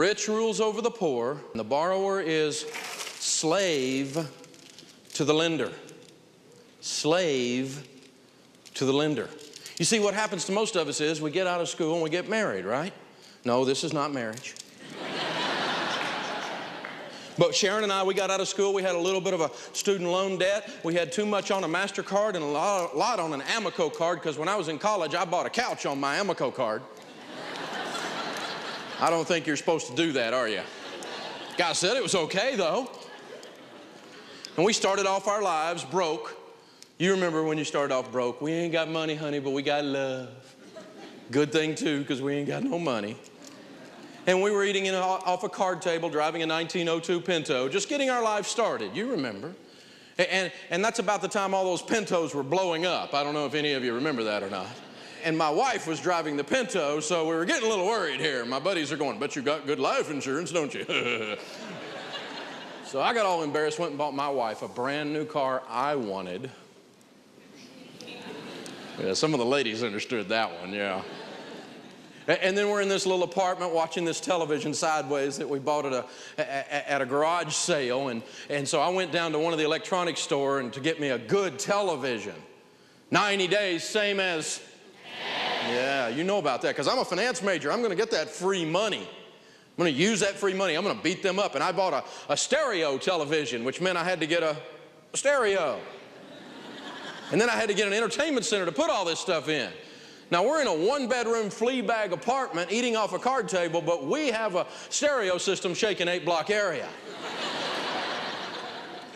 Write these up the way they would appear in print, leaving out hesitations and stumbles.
rich rules over the poor, and the borrower is slave to the lender. Slave to the lender. You see, what happens to most of us is we get out of school and we get married, right? No, this is not marriage. But Sharon and I, we got out of school. We had a little bit of a student loan debt. We had too much on a MasterCard and a lot on an Amoco card, because when I was in college, I bought a couch on my Amoco card. I don't think you're supposed to do that, are you? Guy said it was okay, though. And we started off our lives broke. You remember when you started off broke. We ain't got money, honey, but we got love. Good thing, too, because we ain't got no money. And we were eating off a card table, driving a 1902 Pinto, just getting our life started. You remember. And that's about the time all those Pintos were blowing up. I don't know if any of you remember that or not. And my wife was driving the Pinto, so we were getting a little worried here. My buddies are going, bet you got good life insurance, don't you? So I got all embarrassed, went and bought my wife a brand new car I wanted. Yeah, some of the ladies understood that one, yeah. And then we're in this little apartment watching this television sideways that we bought at a garage sale. And so I went down to one of the electronics store and to get me a good television. 90 days, same as... Yeah, you know about that, because I'm a finance major. I'm going to get that free money. I'm going to use that free money. I'm going to beat them up. And I bought a stereo television, which meant I had to get a stereo. And then I had to get an entertainment center to put all this stuff in. Now, we're in a one-bedroom flea-bag apartment eating off a card table, but we have a stereo system shaking 8-block area.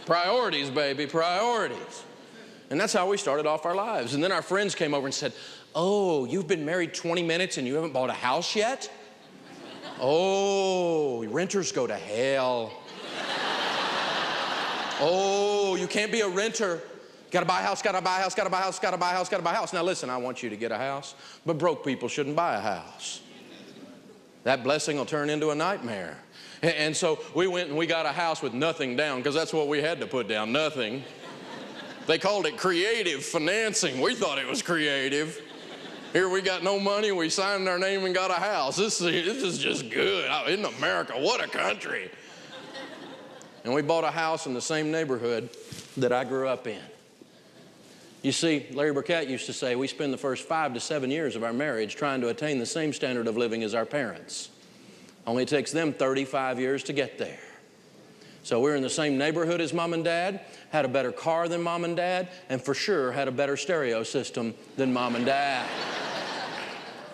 Priorities, baby, priorities. And that's how we started off our lives. And then our friends came over and said, oh, you've been married 20 minutes and you haven't bought a house yet? Oh, renters go to hell. Oh, you can't be a renter. Gotta buy a house, gotta buy a house, gotta buy a house, gotta buy a house, gotta buy a house. Now listen, I want you to get a house, but broke people shouldn't buy a house. That blessing will turn into a nightmare. And so we went and we got a house with nothing down, because that's what we had to put down, nothing. They called it creative financing. We thought it was creative. Here we got no money, we signed our name and got a house. This is just good. In America, what a country. And we bought a house in the same neighborhood that I grew up in. You see, Larry Burkett used to say, we spend the first 5 to 7 years of our marriage trying to attain the same standard of living as our parents. Only takes them 35 years to get there. So we're in the same neighborhood as mom and dad, had a better car than mom and dad, and for sure had a better stereo system than mom and dad.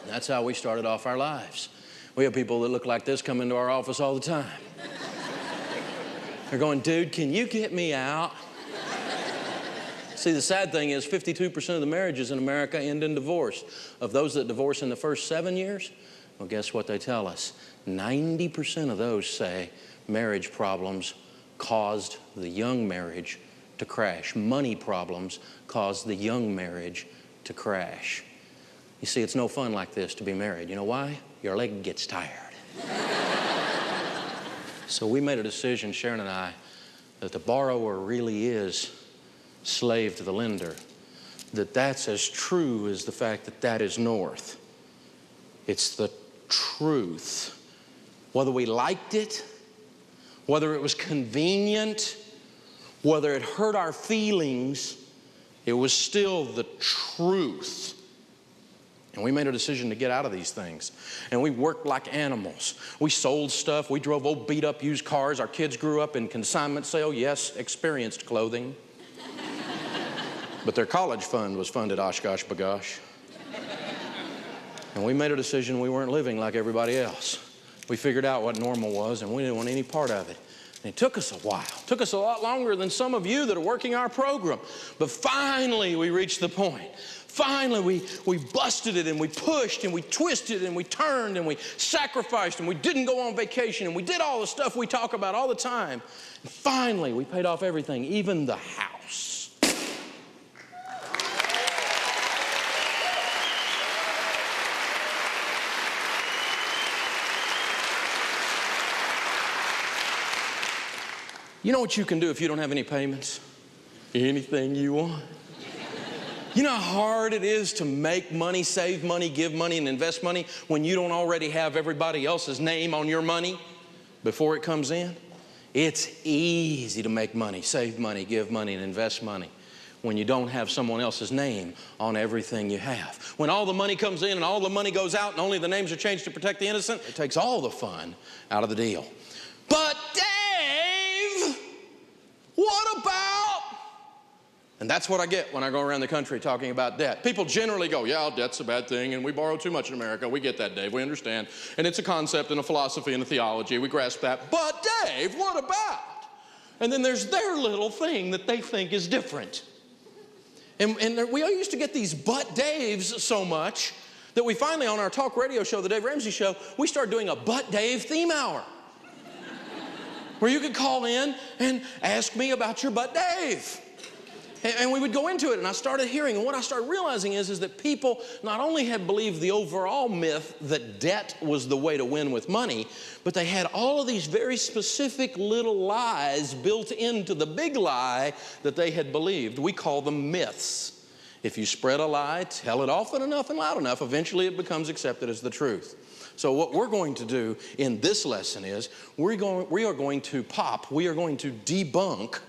That's how we started off our lives. We have people that look like this come into our office all the time. They're going, dude, can you get me out? See, the sad thing is 52% of the marriages in America end in divorce. Of those that divorce in the first 7 years, well, guess what they tell us? 90% of those say marriage problems caused the young marriage to crash. Money problems caused the young marriage to crash. You see, it's no fun like this to be married. You know why? Your leg gets tired. So we made a decision, Sharon and I, that the borrower really is slave to the lender, that's as true as the fact that that is north. It's the truth. Whether we liked it, whether it was convenient, whether it hurt our feelings, it was still the truth. And we made a decision to get out of these things. And we worked like animals. We sold stuff. We drove old beat-up used cars. Our kids grew up in consignment sale. Yes, experienced clothing. But their college fund was funded, Oshkosh bagosh. And we made a decision we weren't living like everybody else. We figured out what normal was, and we didn't want any part of it. And it took us a while. It took us a lot longer than some of you that are working our program. But finally, we reached the point. Finally, we busted it, and we pushed, and we twisted, and we turned, and we sacrificed, and we didn't go on vacation, and we did all the stuff we talk about all the time. And finally, we paid off everything, even the house. You know what you can do if you don't have any payments? Anything you want. You know how hard it is to make money, save money, give money, and invest money when you don't already have everybody else's name on your money? before it comes in, it's easy to make money, save money, give money, and invest money when you don't have someone else's name on everything you have. When all the money comes in and all the money goes out and only the names are changed to protect the innocent, it takes all the fun out of the deal. But Dave, what about? And that's what I get when I go around the country talking about debt. People generally go, yeah, debt's a bad thing and we borrow too much in America. We get that, Dave, we understand. And it's a concept and a philosophy and a theology, we grasp that. But Dave, what about? And then there's their little thing that they think is different. And we all used to get these but Daves so much that we finally, on our talk radio show, the Dave Ramsey Show, we started doing a But Dave theme hour. Where you could call in and ask me about your But Dave. And we would go into it, and I started hearing, and what I started realizing is that people not only had believed the overall myth that debt was the way to win with money, but they had all of these very specific little lies built into the big lie that they had believed. We call them myths. If you spread a lie, tell it often enough and loud enough, eventually it becomes accepted as the truth. So what we're going to do in this lesson is we are going to debunk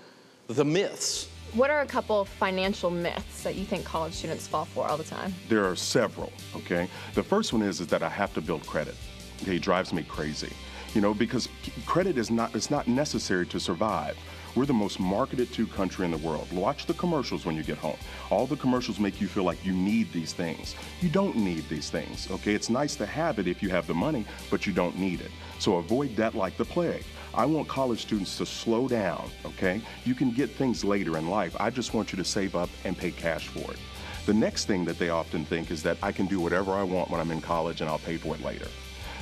the myths. What are a couple financial myths that you think college students fall for all the time? There are several, okay? The first one is that I have to build credit. Okay, it drives me crazy. You know, because credit is not necessary to survive. We're the most marketed to country in the world. Watch the commercials when you get home. All the commercials make you feel like you need these things. You don't need these things, okay? It's nice to have it if you have the money, but you don't need it. So avoid debt like the plague. I want college students to slow down, okay? You can get things later in life. I just want you to save up and pay cash for it. The next thing that they often think is that I can do whatever I want when I'm in college and I'll pay for it later.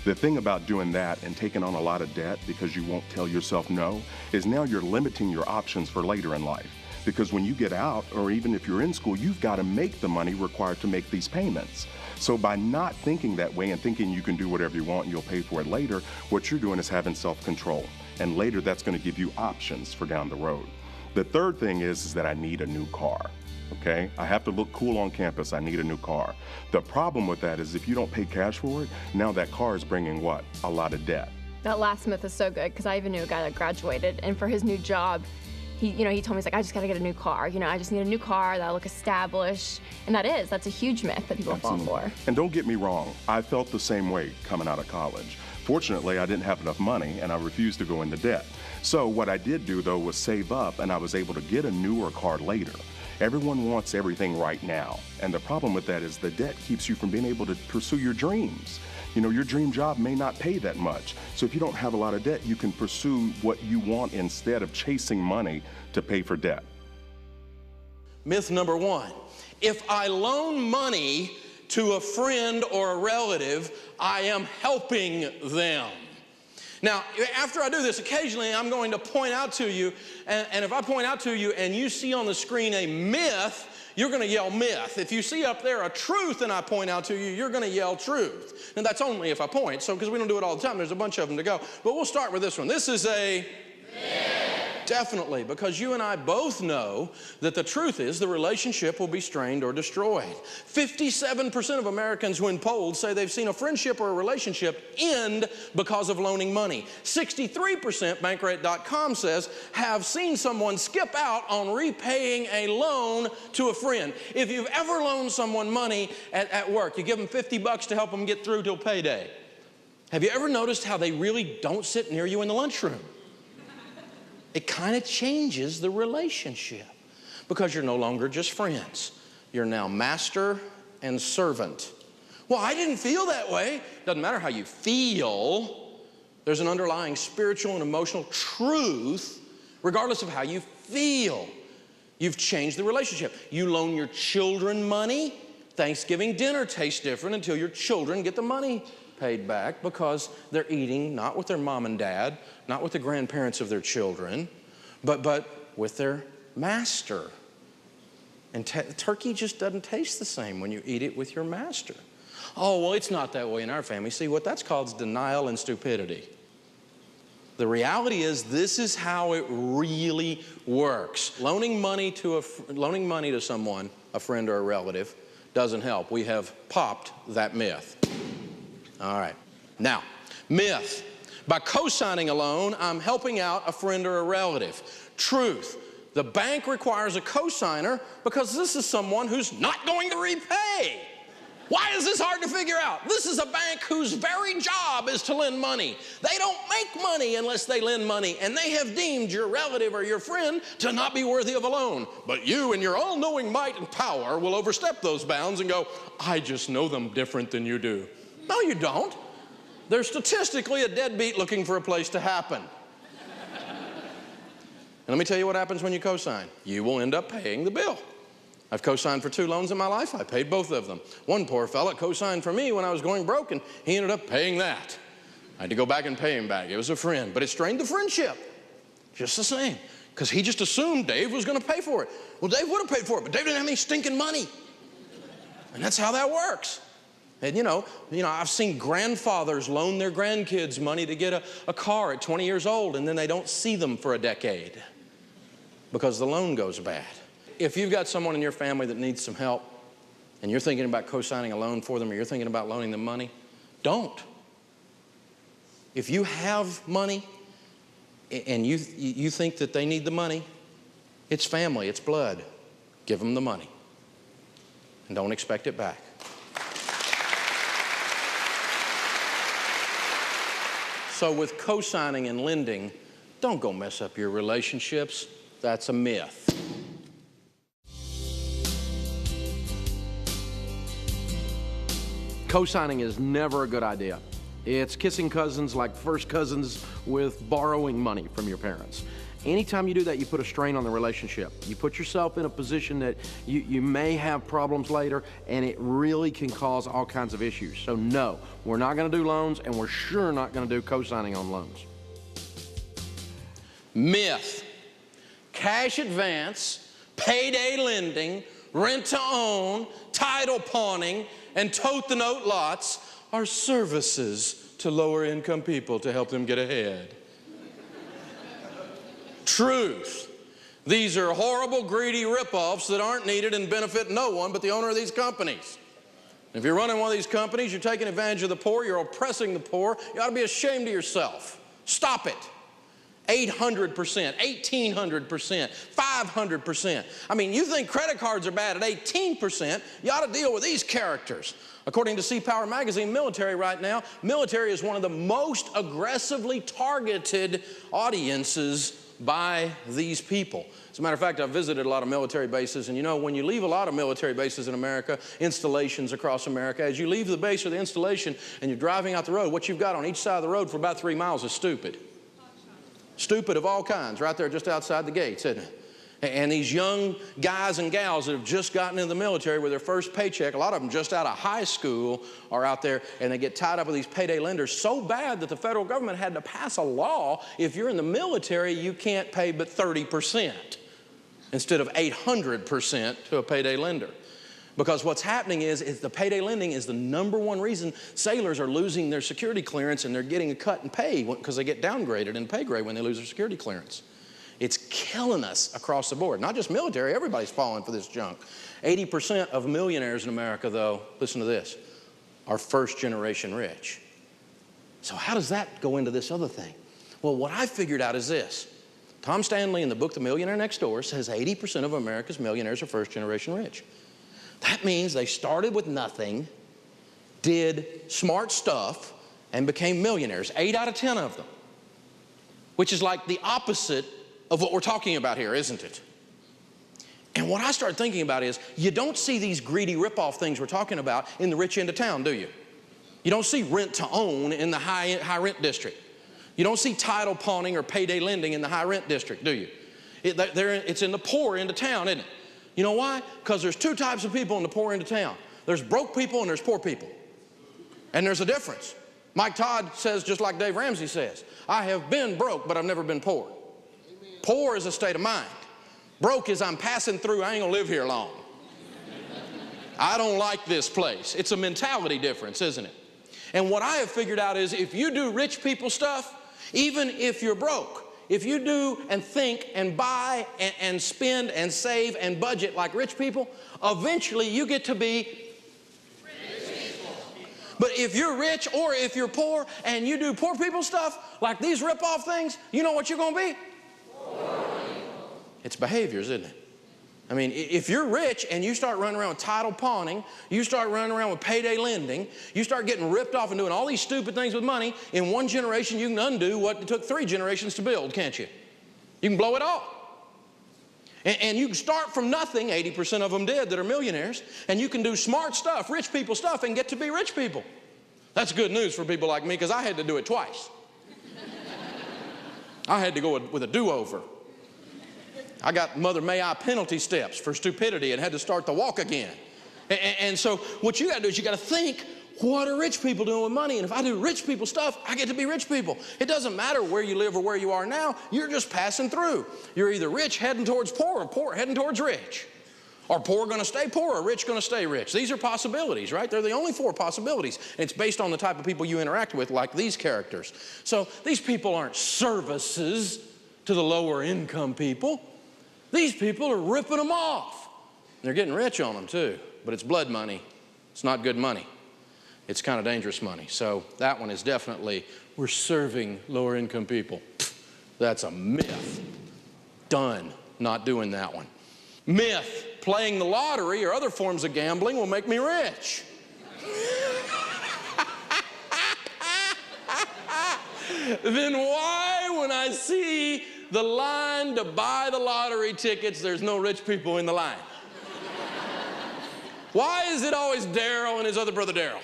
The thing about doing that and taking on a lot of debt because you won't tell yourself no is now you're limiting your options for later in life. Because when you get out, or even if you're in school, you've got to make the money required to make these payments. So by not thinking that way and thinking you can do whatever you want and you'll pay for it later, what you're doing is having self-control. And later that's going to give you options for down the road. The third thing is that I need a new car. Okay? I have to look cool on campus. I need a new car. The problem with that is if you don't pay cash for it, now that car is bringing what? A lot of debt. That last myth is so good because I even knew a guy that graduated, and for his new job, he told me, he's like, I just got to get a new car. I just need a new car that'll look established. And that's a huge myth that people fall for. And don't get me wrong, I felt the same way coming out of college. Fortunately, I didn't have enough money and I refused to go into debt. So what I did do though was save up, and I was able to get a newer car later. Everyone wants everything right now. And the problem with that is the debt keeps you from being able to pursue your dreams. You know, your dream job may not pay that much. So if you don't have a lot of debt, you can pursue what you want instead of chasing money to pay for debt. Myth number one, if I loan money to a friend or a relative, I am helping them. Now, after I do this, occasionally I'm going to point out to you, and if I point out to you and you see on the screen a myth, you're going to yell myth. If you see up there a truth and I point out to you, you're going to yell truth. And that's only if I point, because we don't do it all the time. There's a bunch of them to go. But we'll start with this one. This is a myth. Definitely, because you and I both know that the truth is the relationship will be strained or destroyed. 57% of Americans, when polled, say they've seen a friendship or a relationship end because of loaning money. 63%, Bankrate.com says, have seen someone skip out on repaying a loan to a friend. If you've ever loaned someone money at work, you give them $50 to help them get through till payday. Have you ever noticed how they really don't sit near you in the lunchroom? It kind of changes the relationship because you're no longer just friends. You're now master and servant. Well, I didn't feel that way. Doesn't matter how you feel. There's an underlying spiritual and emotional truth regardless of how you feel. You've changed the relationship. You loan your children money. Thanksgiving dinner tastes different until your children get the money paid back because they're eating not with their mom and dad, not with the grandparents of their children, but with their master. And turkey just doesn't taste the same when you eat it with your master. Oh, well, it's not that way in our family. See, what that's called is denial and stupidity. The reality is this is how it really works. Loaning money to someone, a friend or a relative, doesn't help. We have popped that myth. All right. Now, myth. By co-signing a loan, I'm helping out a friend or a relative. Truth, the bank requires a co-signer because this is someone who's not going to repay. Why is this hard to figure out? This is a bank whose very job is to lend money. They don't make money unless they lend money, and they have deemed your relative or your friend to not be worthy of a loan. But you, in your all-knowing might and power, will overstep those bounds and go, I just know them different than you do. No, you don't. They're statistically a deadbeat looking for a place to happen. And let me tell you what happens when you co-sign. You will end up paying the bill. I've co-signed for 2 loans in my life. I paid both of them. One poor fella co-signed for me when I was going broke, and he ended up paying that. I had to go back and pay him back. It was a friend, but it strained the friendship just the same, because he just assumed Dave was going to pay for it. Well, Dave would have paid for it, but Dave didn't have any stinking money. And that's how that works. And you know, I've seen grandfathers loan their grandkids money to get a car at 20 years old, and then they don't see them for a decade because the loan goes bad. If you've got someone in your family that needs some help and you're thinking about co-signing a loan for them, or you're thinking about loaning them money, don't. If you have money and you think that they need the money, it's family, it's blood. Give them the money and don't expect it back. So with co-signing and lending, don't go mess up your relationships. That's a myth. Co-signing is never a good idea. It's kissing cousins like first cousins with borrowing money from your parents. Anytime you do that, you put a strain on the relationship. You put yourself in a position that you may have problems later, and it really can cause all kinds of issues. So no, we're not gonna do loans, and we're sure not gonna do co-signing on loans. Myth, cash advance, payday lending, rent to own, title pawning, and tote the note lots are services to lower income people to help them get ahead. Truth, these are horrible, greedy ripoffs that aren't needed and benefit no one but the owner of these companies. If you're running one of these companies, you're taking advantage of the poor, you're oppressing the poor, you ought to be ashamed of yourself. Stop it. 800%, 1,800%, 500%. I mean, you think credit cards are bad at 18%, you ought to deal with these characters. According to Sea Power magazine, military right now, military is one of the most aggressively targeted audiences by these people. As a matter of fact, I've visited a lot of military bases, and you know, when you leave a lot of military bases in America, installations across America, as you leave the base or the installation and you're driving out the road, what you've got on each side of the road for about 3 miles is stupid. Stupid of all kinds, right there just outside the gates, isn't it? And these young guys and gals that have just gotten into the military with their first paycheck, a lot of them just out of high school are out there, and they get tied up with these payday lenders so bad that the federal government had to pass a law, if you're in the military, you can't pay but 30% instead of 800% to a payday lender. Because what's happening is the payday lending is the #1 reason sailors are losing their security clearance, and they're getting a cut in pay because they get downgraded in pay grade when they lose their security clearance. It's killing us across the board. Not just military, everybody's falling for this junk. 80% of millionaires in America, though, listen to this, are first-generation rich. So how does that go into this other thing? Well, what I figured out is this. Tom Stanley in the book The Millionaire Next Door says 80% of America's millionaires are first-generation rich. That means they started with nothing, did smart stuff, and became millionaires. 8 out of 10 of them. Which is like the opposite of what we're talking about here, isn't it? And what I started thinking about is, you don't see these greedy ripoff things we're talking about in the rich end of town, do you? You don't see rent to own in the high rent district. You don't see title pawning or payday lending in the high rent district, do you? It's in the poor end of town, isn't it? You know why? Because there's 2 types of people in the poor end of town. There's broke people and there's poor people. And there's a difference. Mike Todd says, just like Dave Ramsey says, I have been broke, but I've never been poor. Amen. Poor is a state of mind. Broke is I'm passing through, I ain't gonna live here long. I don't like this place. It's a mentality difference, isn't it? And what I have figured out is if you do rich people stuff, even if you're broke, if you do and think and buy and spend and save and budget like rich people, eventually you get to be rich people. But if you're rich or if you're poor and you do poor people stuff, like these rip-off things, you know what you're going to be? It's behaviors, isn't it? I mean, if you're rich and you start running around with title pawning, you start running around with payday lending, you start getting ripped off and doing all these stupid things with money, in one generation you can undo what it took 3 generations to build, can't you? You can blow it all. And you can start from nothing, 80% of them did that are millionaires, and you can do smart stuff, rich people stuff, and get to be rich people. That's good news for people like me, because I had to do it twice. I had to go with a do-over. I got Mother May I penalty steps for stupidity and had to start the walk again. And so what you got to do is you got to think, what are rich people doing with money? And if I do rich people stuff, I get to be rich people. It doesn't matter where you live or where you are now. You're just passing through. You're either rich heading towards poor or poor heading towards rich. Or poor going to stay poor or rich going to stay rich. These are possibilities, right? They're the only 4 possibilities. And it's based on the type of people you interact with, like these characters. So these people aren't services to the lower income people. These people are ripping them off. They're getting rich on them too, but it's blood money. It's not good money. It's kind of dangerous money. So that one is definitely, we're serving lower income people. That's a myth. Done. Not doing that one. Myth, playing the lottery or other forms of gambling will make me rich. Then why, when I see the line to buy the lottery tickets, there's no rich people in the line? Why is it always Daryl and his other brother Daryl?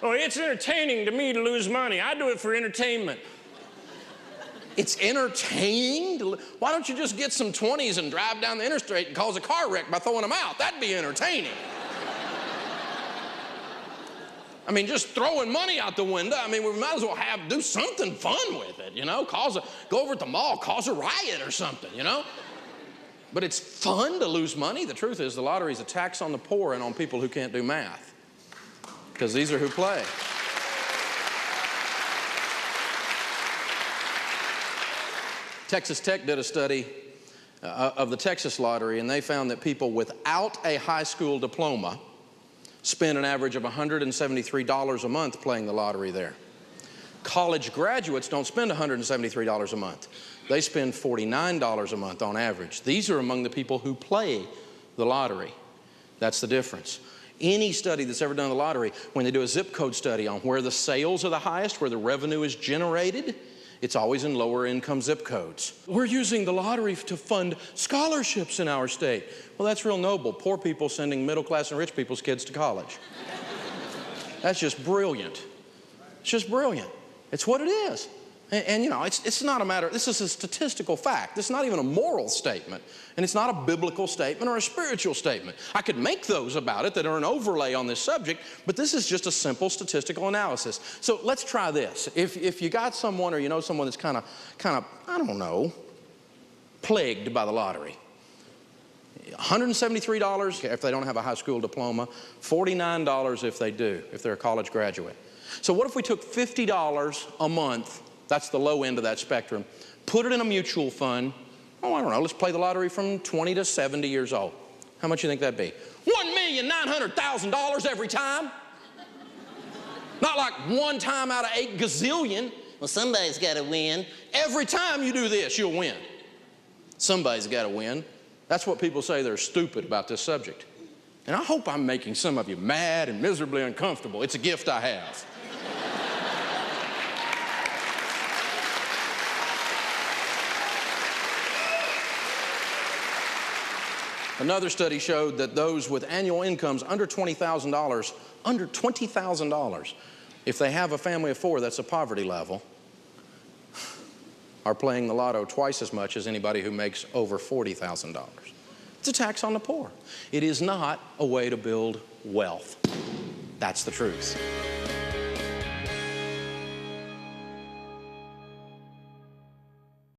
Oh, it's entertaining to me to lose money. I do it for entertainment. It's entertaining? Why don't you just get some 20s and drive down the interstate and cause a car wreck by throwing them out? That'd be entertaining. I mean, just throwing money out the window. I mean, we might as well do something fun with it, you know? Go over at the mall, cause a riot or something, you know? But it's fun to lose money. The truth is, the lottery is a tax on the poor and on people who can't do math, because these are who play. Texas Tech did a study of the Texas lottery, and they found that people without a high school diploma spend an average of $173 a month playing the lottery there. College graduates don't spend $173 a month. They spend $49 a month on average. These are among the people who play the lottery. That's the difference. Any study that's ever done the lottery, when they do a zip code study on where the sales are the highest, where the revenue is generated, it's always in lower income zip codes. We're using the lottery to fund scholarships in our state. Well, that's real noble. Poor people sending middle class and rich people's kids to college. That's just brilliant. It's just brilliant. It's what it is. And you know, it's not a matter, this is a statistical fact. This is not even a moral statement. And it's not a biblical statement or a spiritual statement. I could make those about it that are an overlay on this subject, but this is just a simple statistical analysis. So let's try this. If you got someone or you know someone that's kind of, I don't know, plagued by the lottery. $173 if they don't have a high school diploma, $49 if they do, if they're a college graduate. So what if we took $50 a month, that's the low end of that spectrum, put it in a mutual fund, oh, I don't know, let's play the lottery from 20 to 70 years old. How much do you think that'd be? $1,900,000 every time. Not like one time out of 8 gazillion. Well, somebody's got to win. Every time you do this, you'll win. Somebody's got to win. That's what people say they're stupid about this subject. And I hope I'm making some of you mad and miserably uncomfortable. It's a gift I have. Another study showed that those with annual incomes under $20,000, if they have a family of 4, that's a poverty level, are playing the lotto twice as much as anybody who makes over $40,000. It's a tax on the poor. It is not a way to build wealth. That's the truth.